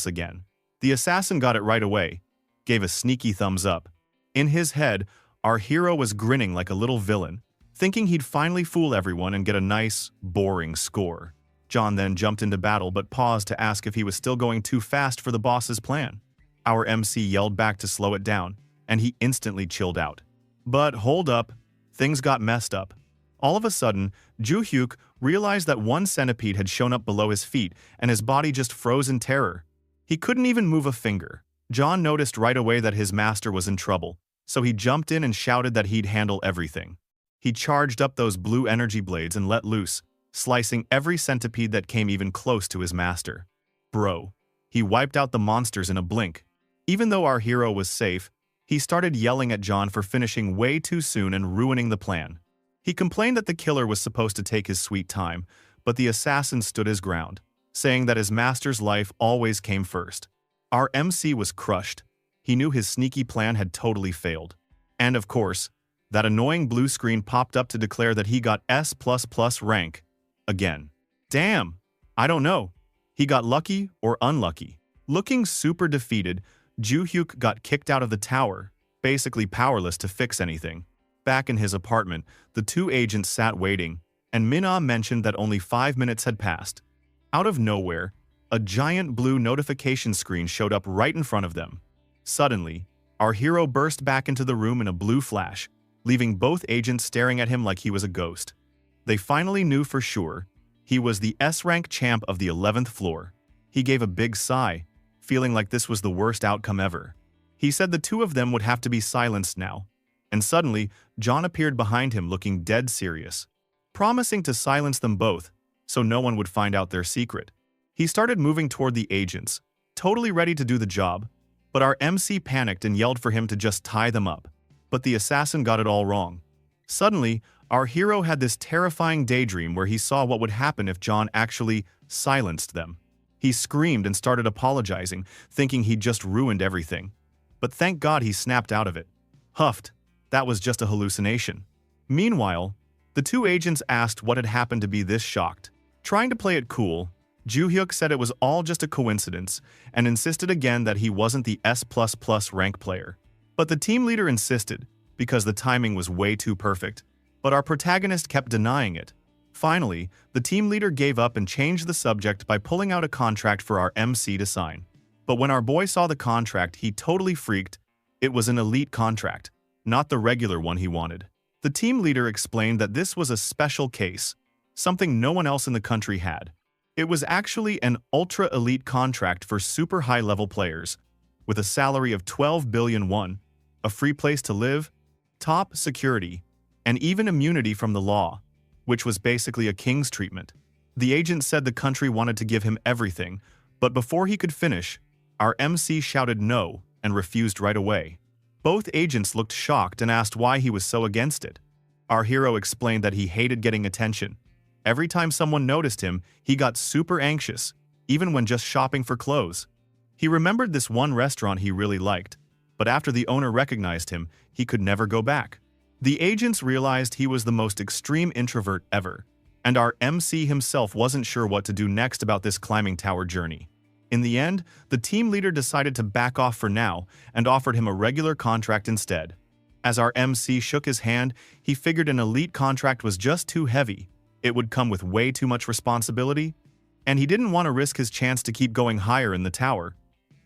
again. The assassin got it right away, gave a sneaky thumbs up, In his head, our hero was grinning like a little villain, thinking he'd finally fool everyone and get a nice, boring score. John then jumped into battle but paused to ask if he was still going too fast for the boss's plan. Our MC yelled back to slow it down, and he instantly chilled out. But hold up, things got messed up. All of a sudden, Ju-hyuk realized that one centipede had shown up below his feet and his body just froze in terror. He couldn't even move a finger. John noticed right away that his master was in trouble, so he jumped in and shouted that he'd handle everything. He charged up those blue energy blades and let loose, slicing every centipede that came even close to his master. Bro. He wiped out the monsters in a blink. Even though our hero was safe, he started yelling at John for finishing way too soon and ruining the plan. He complained that the killer was supposed to take his sweet time, but the assassin stood his ground, saying that his master's life always came first. Our MC was crushed. He knew his sneaky plan had totally failed. And of course, that annoying blue screen popped up to declare that he got S++ rank. Again. Damn! I don't know. He got lucky or unlucky. Looking super defeated, Ju-hyuk got kicked out of the tower, basically powerless to fix anything. Back in his apartment, the two agents sat waiting, and Manhwa mentioned that only 5 minutes had passed. Out of nowhere, a giant blue notification screen showed up right in front of them. Suddenly, our hero burst back into the room in a blue flash, leaving both agents staring at him like he was a ghost. They finally knew for sure. He was the S-rank champ of the 11th floor. He gave a big sigh, feeling like this was the worst outcome ever. He said the two of them would have to be silenced now. And suddenly, John appeared behind him looking dead serious, promising to silence them both so no one would find out their secret. He started moving toward the agents, totally ready to do the job, but our MC panicked and yelled for him to just tie them up. But the assassin got it all wrong. Suddenly, our hero had this terrifying daydream where he saw what would happen if John actually silenced them. He screamed and started apologizing, thinking he'd just ruined everything. But thank God he snapped out of it. Huffed. That was just a hallucination. Meanwhile, the two agents asked what had happened to be this shocked. Trying to play it cool, Ju-hyuk said it was all just a coincidence and insisted again that he wasn't the S++ rank player. But the team leader insisted, because the timing was way too perfect. But our protagonist kept denying it. Finally, the team leader gave up and changed the subject by pulling out a contract for our MC to sign. But when our boy saw the contract, he totally freaked. It was an elite contract, not the regular one he wanted. The team leader explained that this was a special case, something no one else in the country had. It was actually an ultra-elite contract for super high-level players, with a salary of 12 billion won, a free place to live, top security, and even immunity from the law, which was basically a king's treatment. The agent said the country wanted to give him everything, but before he could finish, our MC shouted no and refused right away. Both agents looked shocked and asked why he was so against it. Our hero explained that he hated getting attention. Every time someone noticed him, he got super anxious, even when just shopping for clothes. He remembered this one restaurant he really liked, but after the owner recognized him, he could never go back. The agents realized he was the most extreme introvert ever, and our MC himself wasn't sure what to do next about this climbing tower journey. In the end, the team leader decided to back off for now and offered him a regular contract instead. As our MC shook his hand, he figured an elite contract was just too heavy. It would come with way too much responsibility, and he didn't want to risk his chance to keep going higher in the tower.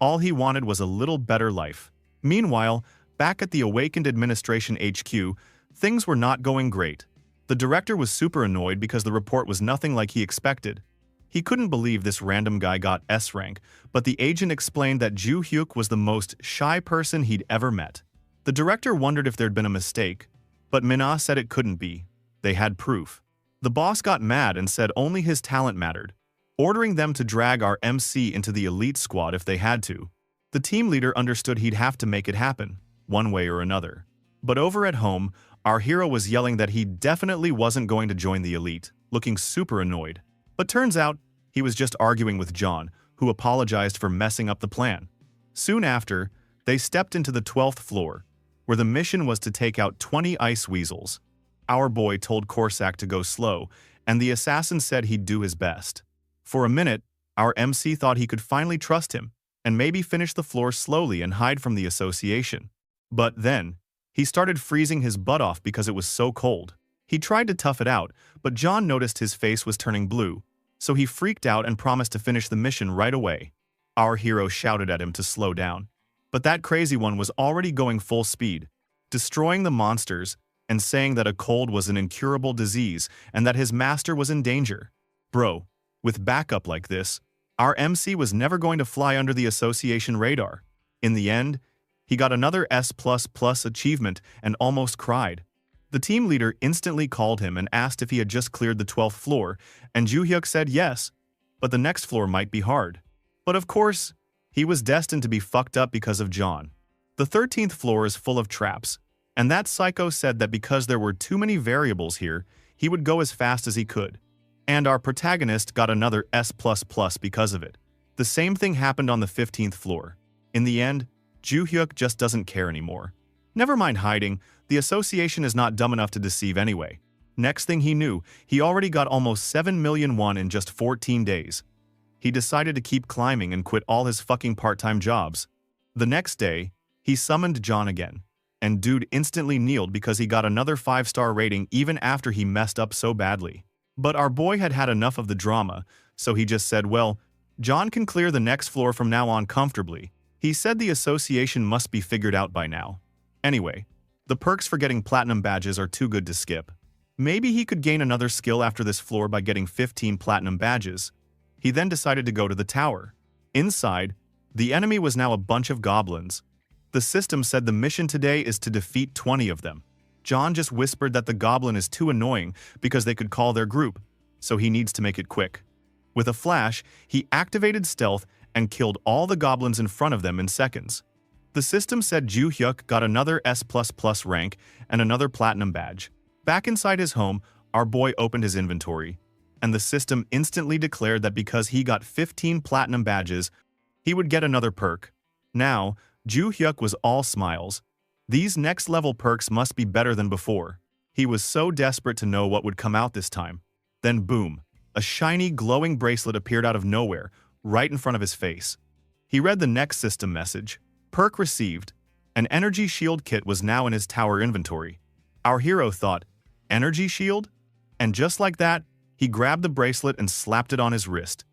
All he wanted was a little better life. Meanwhile, back at the Awakened Administration HQ, things were not going great. The director was super annoyed because the report was nothing like he expected. He couldn't believe this random guy got S rank, but the agent explained that Ju-hyuk was the most shy person he'd ever met. The director wondered if there'd been a mistake, but Manhwa said it couldn't be. They had proof. The boss got mad and said only his talent mattered, ordering them to drag our MC into the elite squad if they had to. The team leader understood he'd have to make it happen, one way or another. But over at home, our hero was yelling that he definitely wasn't going to join the elite, looking super annoyed. But turns out, he was just arguing with John, who apologized for messing up the plan. Soon after, they stepped into the 12th floor, where the mission was to take out 20 ice weasels. Our boy told Corsac to go slow, and the assassin said he'd do his best. For a minute, our MC thought he could finally trust him, and maybe finish the floor slowly and hide from the association. But then, he started freezing his butt off because it was so cold. He tried to tough it out, but John noticed his face was turning blue, so he freaked out and promised to finish the mission right away. Our hero shouted at him to slow down. But that crazy one was already going full speed, destroying the monsters and saying that a cold was an incurable disease and that his master was in danger. Bro, with backup like this, our MC was never going to fly under the association radar. In the end, he got another S++ achievement and almost cried. The team leader instantly called him and asked if he had just cleared the 12th floor, and Joo-hyuk said yes, but the next floor might be hard. But of course, he was destined to be fucked up because of John. The 13th floor is full of traps, and that psycho said that because there were too many variables here, he would go as fast as he could. And our protagonist got another S++ because of it. The same thing happened on the 15th floor. In the end, Joo-hyuk just doesn't care anymore. Never mind hiding, the association is not dumb enough to deceive anyway. Next thing he knew, he already got almost 7 million won in just 14 days. He decided to keep climbing and quit all his fucking part-time jobs. The next day, he summoned John again, and dude instantly kneeled because he got another 5-star rating even after he messed up so badly. But our boy had had enough of the drama, so he just said, well, John can clear the next floor from now on comfortably. He said the association must be figured out by now. Anyway, the perks for getting platinum badges are too good to skip. Maybe he could gain another skill after this floor by getting 15 platinum badges. He then decided to go to the tower. Inside, the enemy was now a bunch of goblins. The system said the mission today is to defeat 20 of them. John just whispered that the goblin is too annoying because they could call their group, so he needs to make it quick. With a flash, he activated stealth and killed all the goblins in front of them in seconds. The system said Joo-hyuk got another S++ rank and another platinum badge. Back inside his home, our boy opened his inventory, and the system instantly declared that because he got 15 platinum badges, he would get another perk. Now, Joo-hyuk was all smiles. These next-level perks must be better than before. He was so desperate to know what would come out this time. Then boom, a shiny, glowing bracelet appeared out of nowhere, right in front of his face. He read the next system message. Perk received. An energy shield kit was now in his tower inventory. Our hero thought, energy shield? And just like that, he grabbed the bracelet and slapped it on his wrist.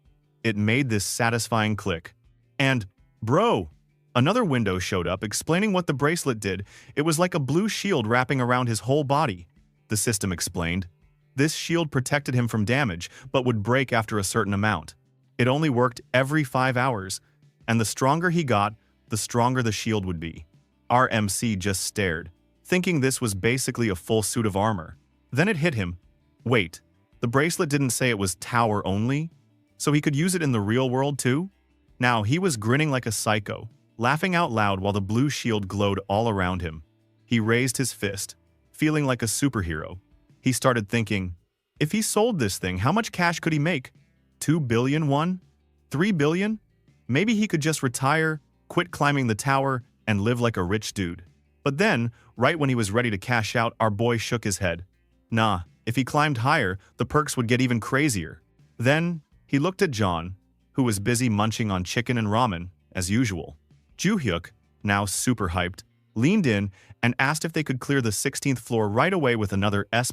It made this satisfying click. And, bro, another window showed up explaining what the bracelet did. It was like a blue shield wrapping around his whole body. The system explained. This shield protected him from damage, but would break after a certain amount. It only worked every 5 hours, and the stronger he got, the stronger the shield would be. Our MC just stared, thinking this was basically a full suit of armor. Then it hit him. Wait, the bracelet didn't say it was tower only? So he could use it in the real world too? Now he was grinning like a psycho, laughing out loud while the blue shield glowed all around him. He raised his fist, feeling like a superhero. He started thinking, if he sold this thing, how much cash could he make? 2 billion won? 3 billion? Maybe he could just retire, quit climbing the tower, and live like a rich dude. But then, right when he was ready to cash out, our boy shook his head. Nah, if he climbed higher, the perks would get even crazier. Then, he looked at John, who was busy munching on chicken and ramen, as usual. Joo-hyuk, now super hyped, leaned in and asked if they could clear the 16th floor right away with another S++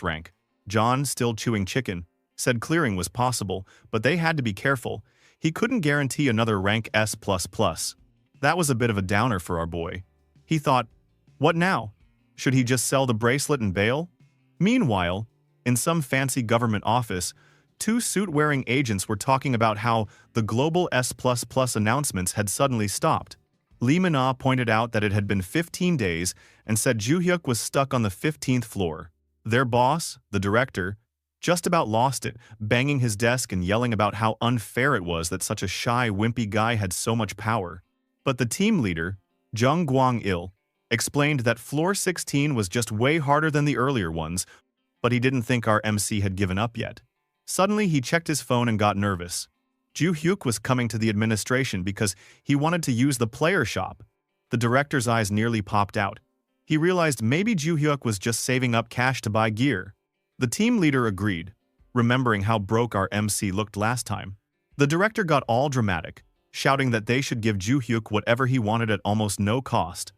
rank. John, still chewing chicken, said clearing was possible, but they had to be careful. He couldn't guarantee another rank S++. That was a bit of a downer for our boy. He thought, what now? Should he just sell the bracelet and bail? Meanwhile, in some fancy government office, 2 suit-wearing agents were talking about how the global S++ announcements had suddenly stopped. Lee Min-ah pointed out that it had been 15 days and said Joo-hyuk was stuck on the 15th floor. Their boss, the director, just about lost it, banging his desk and yelling about how unfair it was that such a shy, wimpy guy had so much power. But the team leader, Jung Gwang-il, explained that floor 16 was just way harder than the earlier ones, but he didn't think our MC had given up yet. Suddenly, he checked his phone and got nervous. Joo-hyuk was coming to the administration because he wanted to use the player shop. The director's eyes nearly popped out. He realized maybe Joo-hyuk was just saving up cash to buy gear. The team leader agreed, remembering how broke our MC looked last time. The director got all dramatic, shouting that they should give Joo-hyuk whatever he wanted at almost no cost.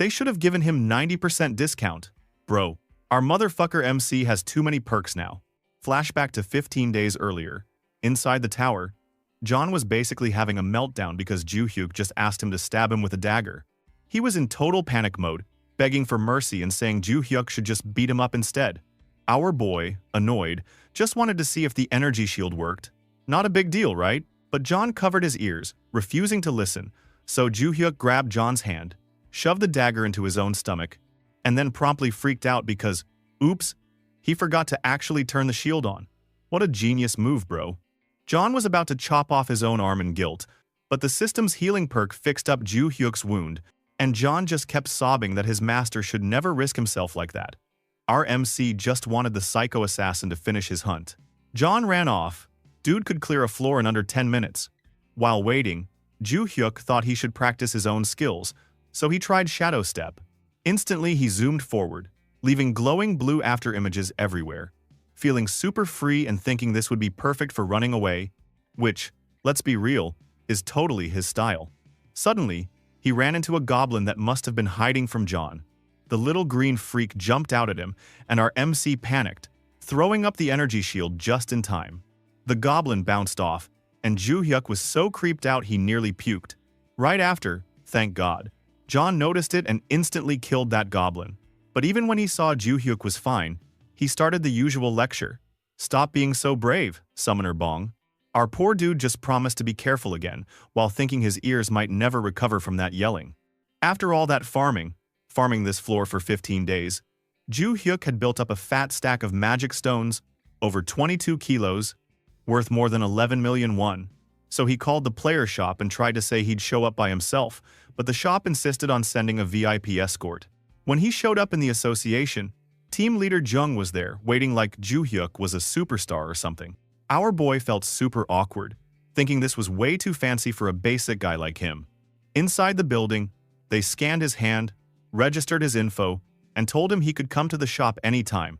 They should have given him 90% discount. Bro, our motherfucker MC has too many perks now. Flashback to 15 days earlier. Inside the tower, John was basically having a meltdown because Joo-hyuk just asked him to stab him with a dagger. He was in total panic mode, begging for mercy and saying Joo-hyuk should just beat him up instead. Our boy, annoyed, just wanted to see if the energy shield worked. Not a big deal, right? But John covered his ears, refusing to listen, so Joo-hyuk grabbed John's hand, shoved the dagger into his own stomach, and then promptly freaked out because, oops, he forgot to actually turn the shield on. What a genius move, bro. John was about to chop off his own arm in guilt, but the system's healing perk fixed up Joo-hyuk's wound, and John just kept sobbing that his master should never risk himself like that. Our MC just wanted the psycho assassin to finish his hunt. John ran off. Dude could clear a floor in under 10 minutes. While waiting, Joo-hyuk thought he should practice his own skills, so he tried Shadow Step. Instantly, he zoomed forward, leaving glowing blue after images everywhere. Feeling super free and thinking this would be perfect for running away, which, let's be real, is totally his style. Suddenly, he ran into a goblin that must have been hiding from John. The little green freak jumped out at him, and our MC panicked, throwing up the energy shield just in time. The goblin bounced off, and Joo-hyuk was so creeped out he nearly puked. Right after, thank God, John noticed it and instantly killed that goblin. But even when he saw Joo-hyuk was fine, he started the usual lecture. Stop being so brave, Summoner Bong. Our poor dude just promised to be careful again, while thinking his ears might never recover from that yelling. After all that farming this floor for 15 days, Joo-hyuk had built up a fat stack of magic stones, over 22 kilos, worth more than 11 million won. So he called the player shop and tried to say he'd show up by himself, but the shop insisted on sending a VIP escort. When he showed up in the association, team leader Jung was there, waiting like Joo-hyuk was a superstar or something. Our boy felt super awkward, thinking this was way too fancy for a basic guy like him. Inside the building, they scanned his hand, registered his info, and told him he could come to the shop anytime.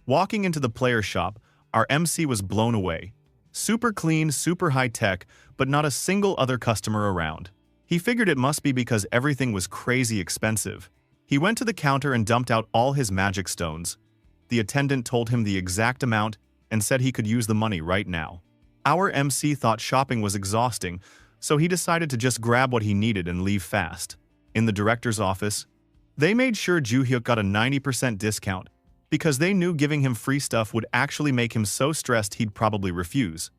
Walking into the player shop, our MC was blown away. Super clean, super high-tech, but not a single other customer around. He figured it must be because everything was crazy expensive. He went to the counter and dumped out all his magic stones. The attendant told him the exact amount and said he could use the money right now. Our MC thought shopping was exhausting, so he decided to just grab what he needed and leave fast. In the director's office, they made sure Joo-hyuk got a 90% discount, because they knew giving him free stuff would actually make him so stressed he'd probably refuse.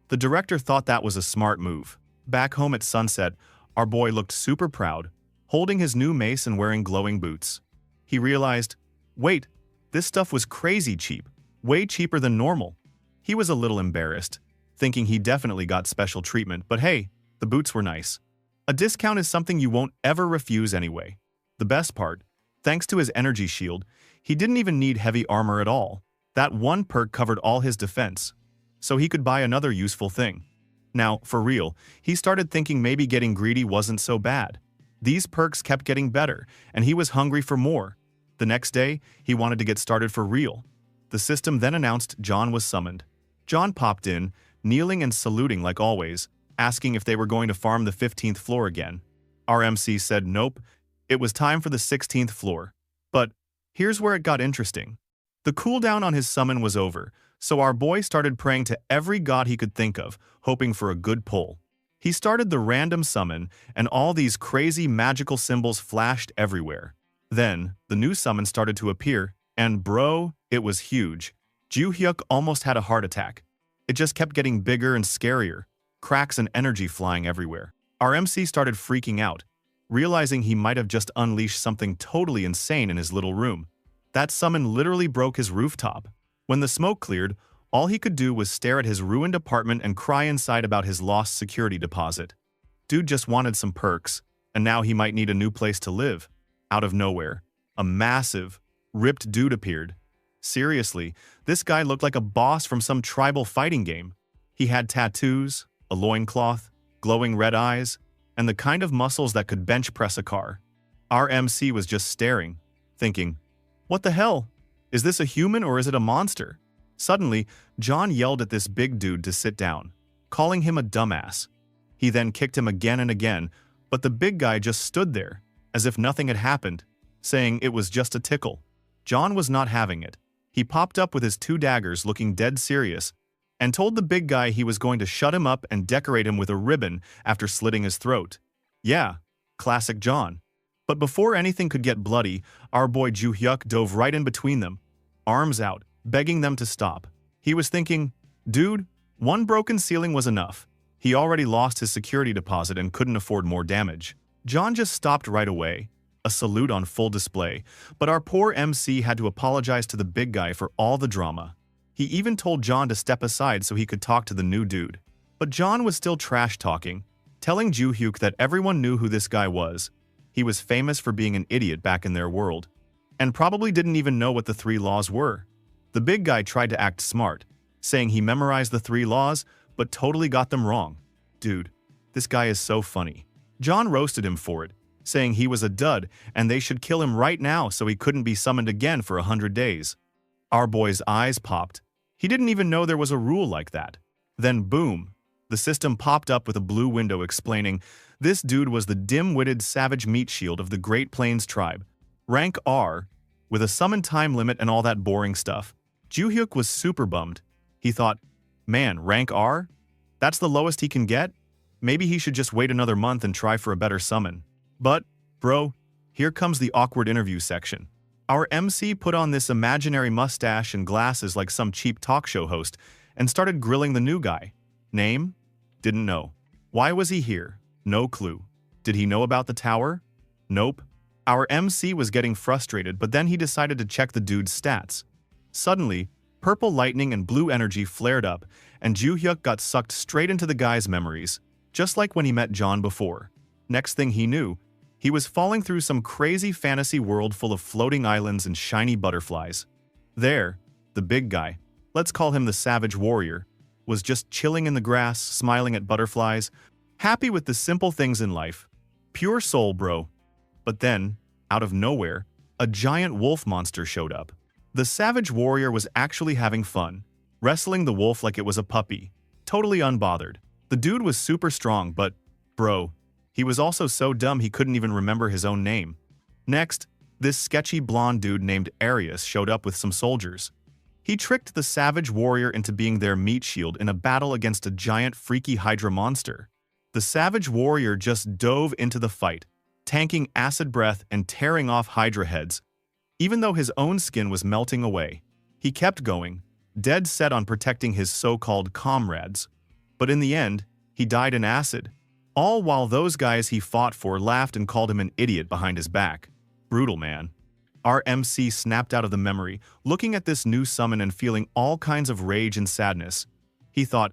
The director thought that was a smart move. Back home at Sunset, our boy looked super proud, holding his new mace and wearing glowing boots. He realized, wait, this stuff was crazy cheap, way cheaper than normal. He was a little embarrassed, thinking he definitely got special treatment, but hey, the boots were nice. A discount is something you won't ever refuse anyway. The best part, thanks to his energy shield, he didn't even need heavy armor at all. That one perk covered all his defense, so he could buy another useful thing. Now, for real, he started thinking maybe getting greedy wasn't so bad. These perks kept getting better, and he was hungry for more. The next day, he wanted to get started for real. The system then announced John was summoned. John popped in, kneeling and saluting like always, asking if they were going to farm the 15th floor again. Our MC said nope, it was time for the 16th floor. But here's where it got interesting. The cooldown on his summon was over, so our boy started praying to every god he could think of, hoping for a good pull. He started the random summon, and all these crazy magical symbols flashed everywhere. Then, the new summon started to appear, and bro, it was huge. Joo-hyuk almost had a heart attack. It just kept getting bigger and scarier, cracks and energy flying everywhere. Our MC started freaking out, realizing he might have just unleashed something totally insane in his little room. That summon literally broke his rooftop. When the smoke cleared, all he could do was stare at his ruined apartment and cry inside about his lost security deposit. Dude just wanted some perks, and now he might need a new place to live. Out of nowhere, a massive, ripped dude appeared. Seriously, this guy looked like a boss from some tribal fighting game. He had tattoos, a loincloth, glowing red eyes, and the kind of muscles that could bench press a car. Our MC was just staring, thinking, what the hell? Is this a human or is it a monster? Suddenly, John yelled at this big dude to sit down, calling him a dumbass. He then kicked him again and again, but the big guy just stood there, as if nothing had happened, saying it was just a tickle. John was not having it. He popped up with his 2 daggers looking dead serious and told the big guy he was going to shut him up and decorate him with a ribbon after slitting his throat. Yeah, classic John. But before anything could get bloody, our boy Joo-hyuk dove right in between them, arms out, begging them to stop. He was thinking, dude, one broken ceiling was enough. He already lost his security deposit and couldn't afford more damage. John just stopped right away, a salute on full display, but our poor MC had to apologize to the big guy for all the drama. He even told John to step aside so he could talk to the new dude. But John was still trash-talking, telling Joo-hyuk that everyone knew who this guy was. He was famous for being an idiot back in their world, and probably didn't even know what the 3 laws were. The big guy tried to act smart, saying he memorized the 3 laws, but totally got them wrong. Dude, this guy is so funny. John roasted him for it, saying he was a dud and they should kill him right now so he couldn't be summoned again for 100 days. Our boy's eyes popped. He didn't even know there was a rule like that. Then boom, the system popped up with a blue window explaining this dude was the dim-witted savage meat shield of the Great Plains tribe, rank R, with a summon time limit and all that boring stuff. Joo-hyuk was super bummed. He thought, man, rank R? That's the lowest he can get? Maybe he should just wait another month and try for a better summon. But, bro, here comes the awkward interview section. Our MC put on this imaginary mustache and glasses like some cheap talk show host and started grilling the new guy. Name? Didn't know. Why was he here? No clue. Did he know about the tower? Nope. Our MC was getting frustrated, but then he decided to check the dude's stats. Suddenly, purple lightning and blue energy flared up, and Joo-hyuk got sucked straight into the guy's memories, just like when he met John before. Next thing he knew, he was falling through some crazy fantasy world full of floating islands and shiny butterflies. There, the big guy, let's call him the Savage Warrior, was just chilling in the grass, smiling at butterflies, happy with the simple things in life. Pure soul, bro. But then, out of nowhere, a giant wolf monster showed up. The Savage Warrior was actually having fun, wrestling the wolf like it was a puppy, totally unbothered. The dude was super strong, but, bro, he was also so dumb he couldn't even remember his own name. Next, this sketchy blonde dude named Arius showed up with some soldiers. He tricked the Savage Warrior into being their meat shield in a battle against a giant freaky Hydra monster. The Savage Warrior just dove into the fight, tanking acid breath and tearing off Hydra heads. Even though his own skin was melting away, he kept going, dead set on protecting his so-called comrades. But in the end, he died in acid. All while those guys he fought for laughed and called him an idiot behind his back. Brutal, man. Our MC snapped out of the memory, looking at this new summon and feeling all kinds of rage and sadness. He thought,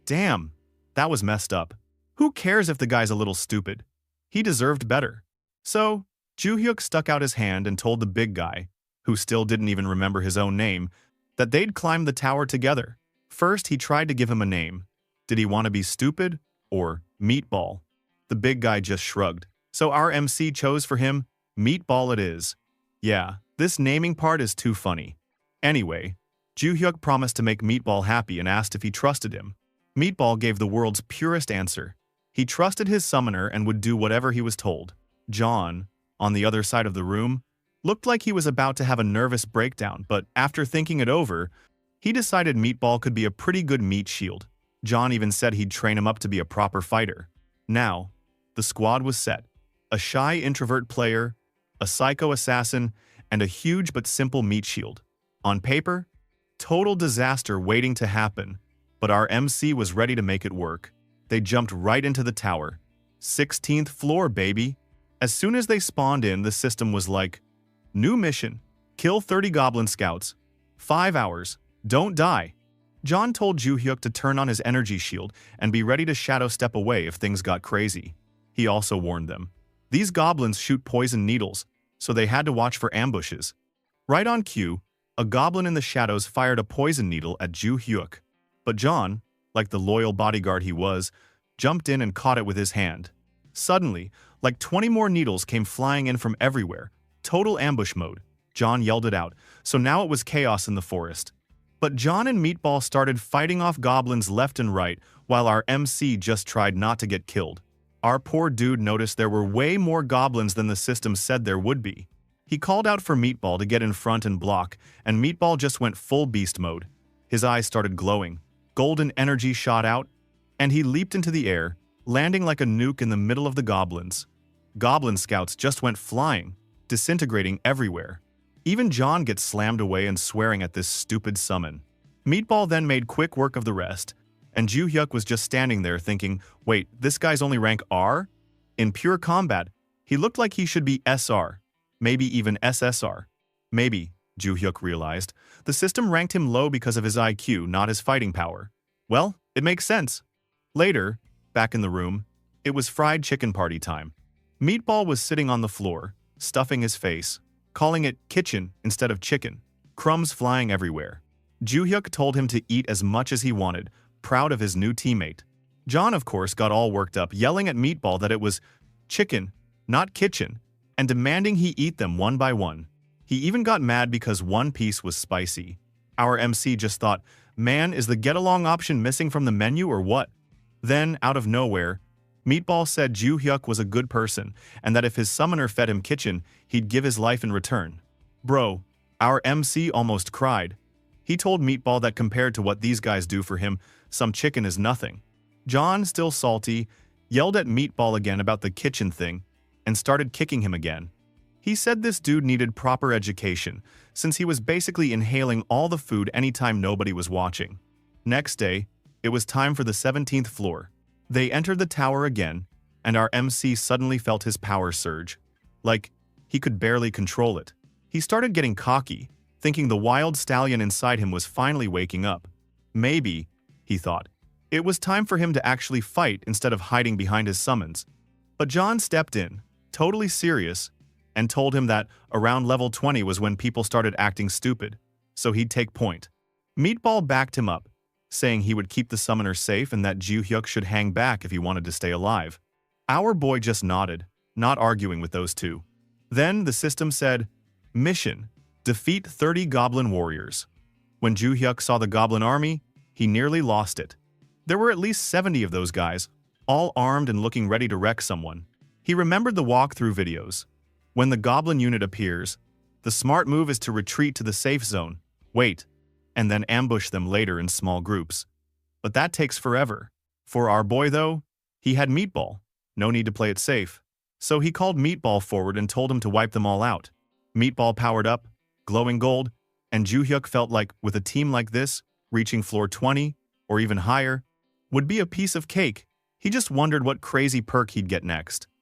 damn, that was messed up. Who cares if the guy's a little stupid? He deserved better. So, Joo-hyuk stuck out his hand and told the big guy, who still didn't even remember his own name, that they'd climb the tower together. First, he tried to give him a name. Did he want to be stupid or Meatball? The big guy just shrugged. So our MC chose for him, Meatball it is. Yeah, this naming part is too funny. Anyway, Joo-hyuk promised to make Meatball happy and asked if he trusted him. Meatball gave the world's purest answer. He trusted his summoner and would do whatever he was told. John, on the other side of the room, looked like he was about to have a nervous breakdown, but after thinking it over, he decided Meatball could be a pretty good meat shield. John even said he'd train him up to be a proper fighter. Now, the squad was set. A shy introvert player, a psycho assassin, and a huge but simple meat shield. On paper, total disaster waiting to happen, but our MC was ready to make it work. They jumped right into the tower. 16th floor, baby. As soon as they spawned in, the system was like, new mission, kill 30 goblin scouts. 5 hours, don't die. John told Joo-hyuk to turn on his energy shield and be ready to shadow step away if things got crazy. He also warned them. These goblins shoot poison needles, so they had to watch for ambushes. Right on cue, a goblin in the shadows fired a poison needle at Joo-hyuk. But John, like the loyal bodyguard he was, jumped in and caught it with his hand. Suddenly, like 20 more needles came flying in from everywhere. Total ambush mode. John yelled it out, so now it was chaos in the forest. But John and Meatball started fighting off goblins left and right, while our MC just tried not to get killed. Our poor dude noticed there were way more goblins than the system said there would be. He called out for Meatball to get in front and block, and Meatball just went full beast mode. His eyes started glowing, golden energy shot out, and he leaped into the air, landing like a nuke in the middle of the goblins. Goblin scouts just went flying, disintegrating everywhere. Even John gets slammed away and swearing at this stupid summon. Meatball then made quick work of the rest, and Ju-hyuk was just standing there thinking, wait, this guy's only rank R? In pure combat, he looked like he should be SR, maybe even SSR. Maybe, Ju-hyuk realized, the system ranked him low because of his IQ, not his fighting power. Well, it makes sense. Later, back in the room, it was fried chicken party time. Meatball was sitting on the floor, stuffing his face, calling it kitchen instead of chicken, crumbs flying everywhere. Ju-hyuk told him to eat as much as he wanted, proud of his new teammate. John, of course, got all worked up, yelling at Meatball that it was chicken, not kitchen, and demanding he eat them one by one. He even got mad because one piece was spicy. Our MC just thought, man, is the get-along option missing from the menu or what? Then, out of nowhere, Meatball said Ju-hyuk was a good person and that if his summoner fed him kitchen, he'd give his life in return. Bro, our MC almost cried. He told Meatball that compared to what these guys do for him, some chicken is nothing. John, still salty, yelled at Meatball again about the kitchen thing and started kicking him again. He said this dude needed proper education since he was basically inhaling all the food anytime nobody was watching. Next day, it was time for the 17th floor. They entered the tower again, and our MC suddenly felt his power surge. Like, he could barely control it. He started getting cocky, thinking the wild stallion inside him was finally waking up. Maybe, he thought, it was time for him to actually fight instead of hiding behind his summons. But John stepped in, totally serious, and told him that around level 20 was when people started acting stupid, so he'd take point. Meatball backed him up, saying he would keep the summoner safe and that Ju-hyuk should hang back if he wanted to stay alive. Our boy just nodded, not arguing with those two. Then the system said, mission, defeat 30 goblin warriors. When Ju-hyuk saw the goblin army, he nearly lost it. There were at least 70 of those guys, all armed and looking ready to wreck someone. He remembered the walkthrough videos. When the goblin unit appears, the smart move is to retreat to the safe zone, wait, and then ambush them later in small groups. But that takes forever. For our boy, though, he had Meatball. No need to play it safe. So he called Meatball forward and told him to wipe them all out. Meatball powered up, glowing gold, and Ju-hyuk felt like, with a team like this, reaching floor 20, or even higher, would be a piece of cake. He just wondered what crazy perk he'd get next.